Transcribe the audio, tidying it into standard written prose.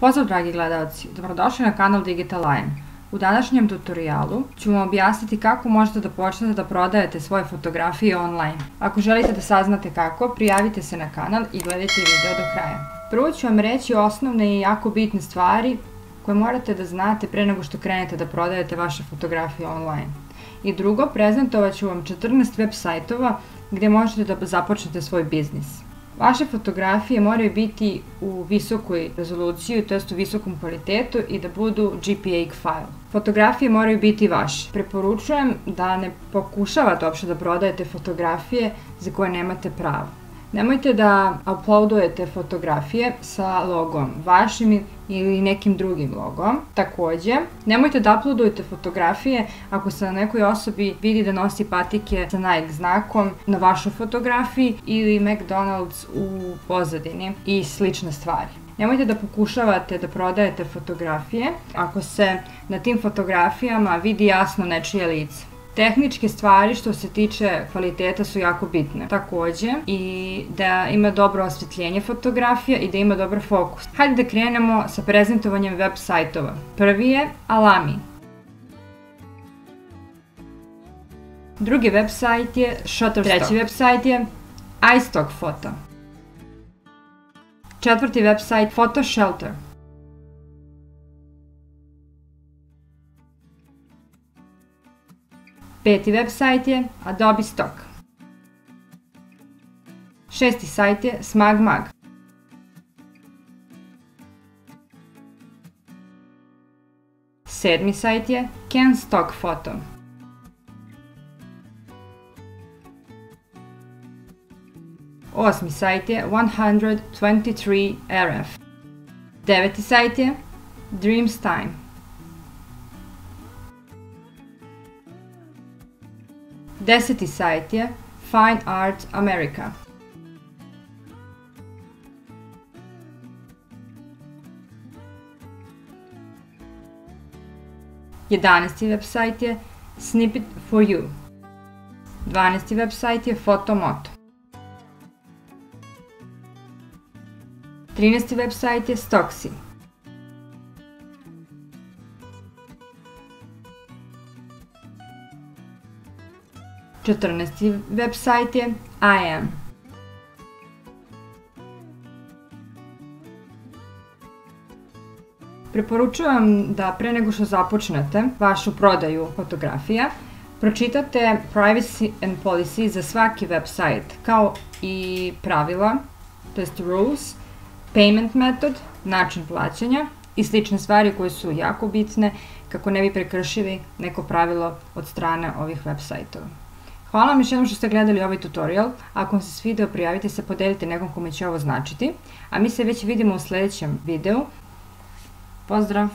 Pozdrav dragi gledalci, dobrodošli na kanal Digital Lion. U današnjem tutorijalu ću vam objasniti kako možete da počnete da prodajete svoje fotografije online. Ako želite da saznate kako, prijavite se na kanal i gledajte video do kraja. Prvo ću vam reći osnovne i jako bitne stvari koje morate da znate pre nego što krenete da prodajete vaše fotografije online. I drugo, prezentovat ću vam 14 web sajtova gdje možete da započnete svoj biznis. Vaše fotografije moraju biti u visokoj rezoluciji, to jest u visokom kvalitetu i da budu JPEG file. Fotografije moraju biti vaše. Preporučujem da ne pokušavate uopšte da prodajete fotografije za koje nemate pravo. Nemojte da uploadujete fotografije sa logom vašim ili nekim drugim logom. Takođe, nemojte da uploadujete fotografije ako se na nekoj osobi vidi da nosi patike sa Nike znakom na vašoj fotografiji ili McDonald's u pozadini i slične stvari. Nemojte da pokušavate da prodajete fotografije ako se na tim fotografijama vidi jasno nečije lice. Tehničke stvari što se tiče kvaliteta su jako bitne. Takođe i da ima dobro osvetljenje fotografija i da ima dobar fokus. Hajde da krenemo sa prezentovanjem web sajtova. Prvi je Alamy. Drugi web sajt je Shutterstock. Treći web sajt je iStock Photo. Četvrti web sajt PhotoShelter. Peti web sajt je Adobe Stock. Šesti sajt je SmugMug. Sedmi sajt je CanStock Photo. Osmi sajt je 123RF. Deveti sajt je Dreamstime. 10. sajt je Fine Art America. 11. web sajt je Snippet for You. 12. web sajt je Photomoto. 13. web sajt je Stocksy. 14. web sajt je IM. Preporučujem da pre nego što započnete vašu prodaju fotografija, pročitate Privacy and Policy za svaki web sajt, kao i pravila, to jest rules, payment method, način plaćanja i slične stvari koje su jako bitne kako ne bi prekršili neko pravilo od strane ovih web sajtova. Hvala vam još jednom što ste gledali ovaj tutorial. Ako vam se svideo, prijavite se, podelite nekom kome će ovo značiti. A mi se već vidimo u sledećem videu. Pozdrav!